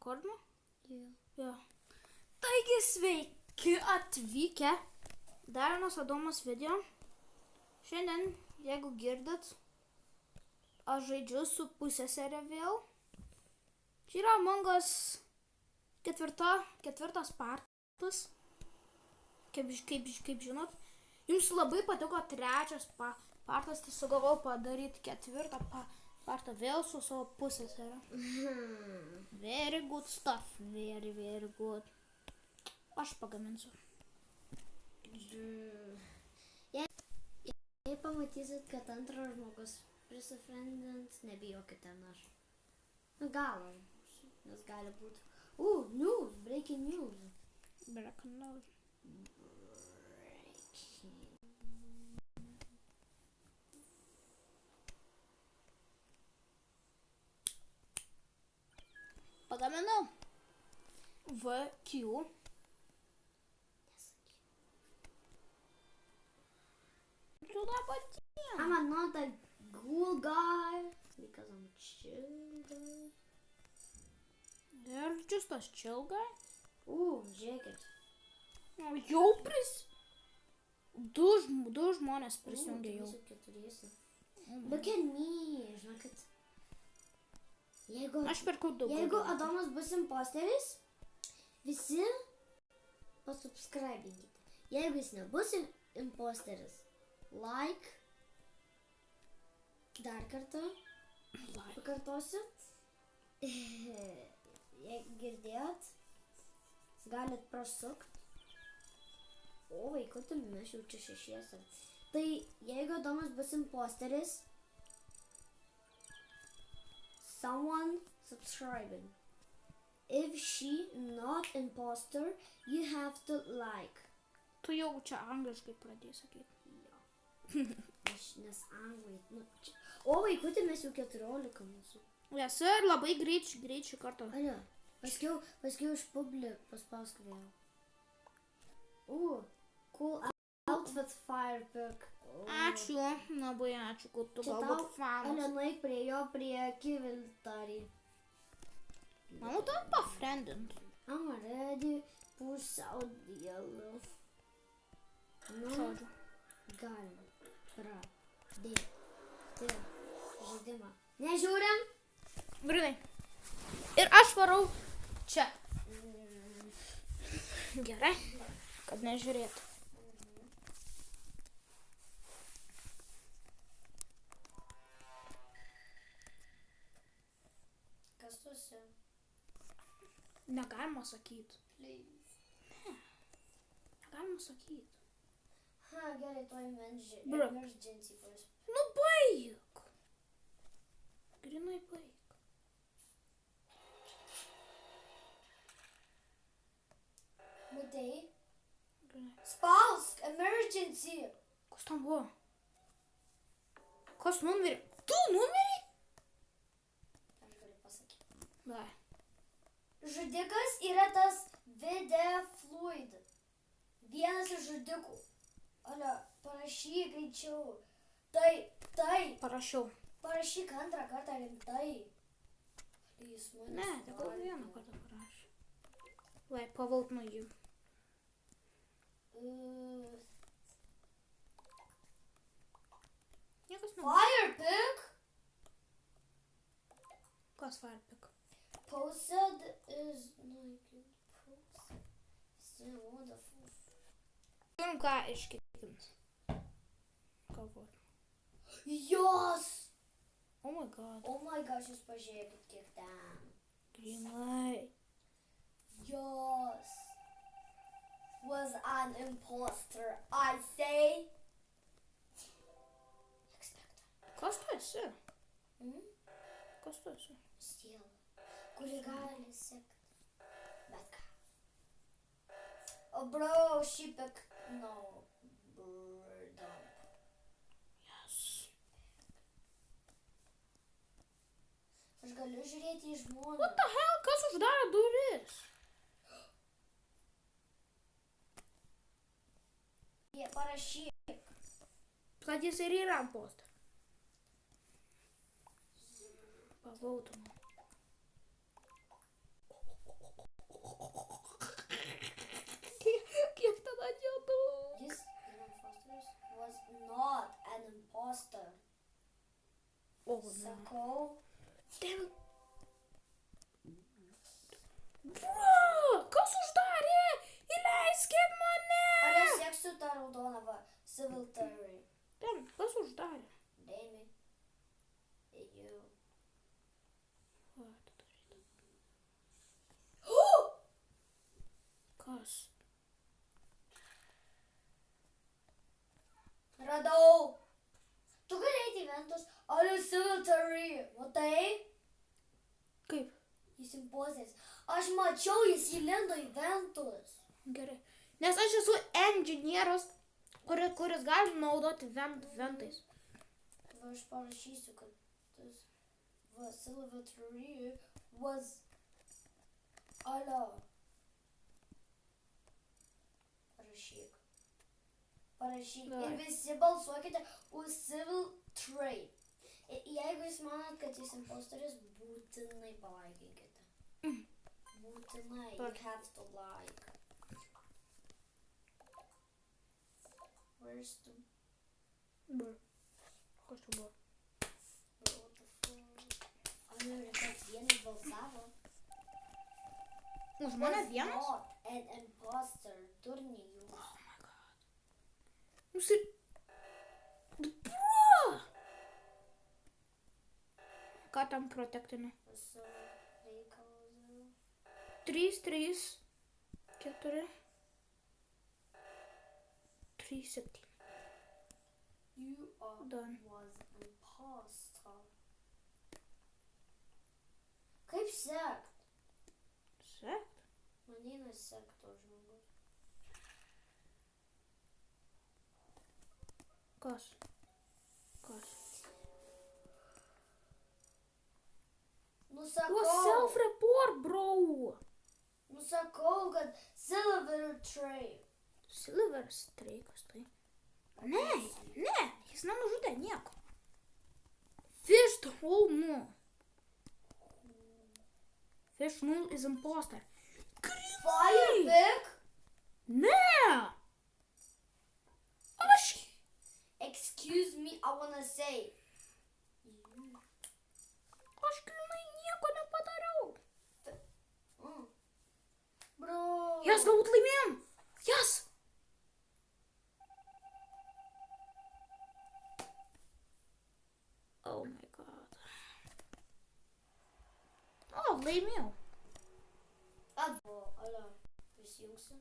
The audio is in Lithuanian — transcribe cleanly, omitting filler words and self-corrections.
Rekordinu? Jo. Taigi sveiki atvykę. Dar vienas Adomas video. Šiandien, jeigu girdit, aš žaidžiu su pusseserė vėl. Čia yra Among Us ketvirtas partas. Kaip žinot. Jums labai patiko trečias partas, tai sugalvojau padaryti ketvirtą partą vėl su savo pusseserė. Very good stuff. Very good. Aš pagaminsiu. Jei pamatysit, kad antras žmogus prisifriendins, nebijokite aš. Gal aš būsiu, nes gali būti. News, breaking news. Pagaminau. VQ. I'm not a cool guy because I'm a chill guy. You're just a chill guy? Žiūrėkit. Jau du žmonės prisijungė jau. Look at me, žinokit. Aš perku daug. Jeigu Adomas bus imposteris, visi pasubscribinkite. Jeigu jis nebus imposteris, like. Dar kartą. Pakartosiu. Jei girdėjot, galit prasukt. Vaikuti, mes jau čia šešiesi. Tai jeigu Adomas bus imposteris, someone subscribing. If she not imposter, you have to like. Tu jau čia angliškai pradėjai sakyti. Nes anglai. Vaikuti, mes jau 14 mūsų. Yes, ir labai greičiai kartą. Alio, paskiau iš publik paspausk vėl. Cool outfit firepick. Ačiū, labai ačiū, kad tu galbūt fanas. Alio, nueik prie jo priekį Viltarį. Manau, tu pafriendint. I'm ready, pusiau dielu. Žodžiu. Galim pradėti žaidimą. Nežiūrim? Brinai. Ir aš varau čia. Gerai, kad nežiūrėtų. Kas tu esi? Negalima sakyti. Negalima sakyti. Gerai, to emergency bus. Nu baig. Grinai baig. Matei? Grinai. Spausk, emergency. Kas tam buvo? Kas numirė? Tu numirė? Aš galiu pasakyti. Dai. Žudikas yra tas VD Fluid. Vienas iš žudikų. Alio, parašyk greičiau. Tai. Parašiau. Parašyk antrą kartą rimtai. Jis mane. Ne, tegul vieną kartą parašė. Lai, pavote nuo jų. Niekas ne. Firepick? Kas firepick? Posted is like posted. Still wonderful. Turim ką iškitint. Galvot. Jos! Oh my god. Jūs pažiūrėkit, kiek ten. Grinai. Jos was an imposter, I say. Kas tu esi? Hmm? Kas tu esi? Stiel, kuri gali sekt. Bet ką? Bro, šipek. No. Yes. Aš galiu žiūrėti į žmoną. What the hell? Kas uždarė duris? Jie parašyk. Kad jis ir yra imposter. Pavautum. Sakau. Damn. Bro, kas uždarė? Įleiskit mane! Ar aš seksiu tą raudoną va? Civil Terry. Damn, kas uždarė? Dėmė. Ėjau. Kas? Radau. Tu gali eiti į ventus. Ar jūs Civil Terry? Matai? Kaip? Jis imposteris. Aš mačiau, jis įlindo į ventus. Gerai. Nes aš esu inžinierius, kuris gali naudoti ventais. Va, aš parašysiu, kad tas va, Civil Terry was Alio. Parašyk. Parašyk. Gerai. Ir visi balsuokite už Civil Terry. Jeigu jūs manot, kad jis imposteris, būtinai palaikinkite. Būtinai. You have to like. Where's the... Bro. Kas čia buvo? What the fuck? Alio, ir kad vienas balsavo. Už mane vienas? Not an imposter. Durniai jūs. Oh my god. Bro! Ką tam protektinė? Visų reikalų. 3, 3, 4, 3, 7. You are Done. was imposter. Kaip sekt? Sekt? Man eina sekto žmogus. Kas? Kas? Nusakau. Self-report, bro! Nusakau, kad Silver Tray. Silver streikas, tai. Ne, jis nenužudė nieko. Fish hole no. Fish null is imposter. Firepick? Ne! Aš... Excuse me, I wanna say. Aš grinai nieko nepadariau. Bro. Jas, galbūt laimėjom. Jas. Oh my god. O, laimėjau. Alio, prisijungsi?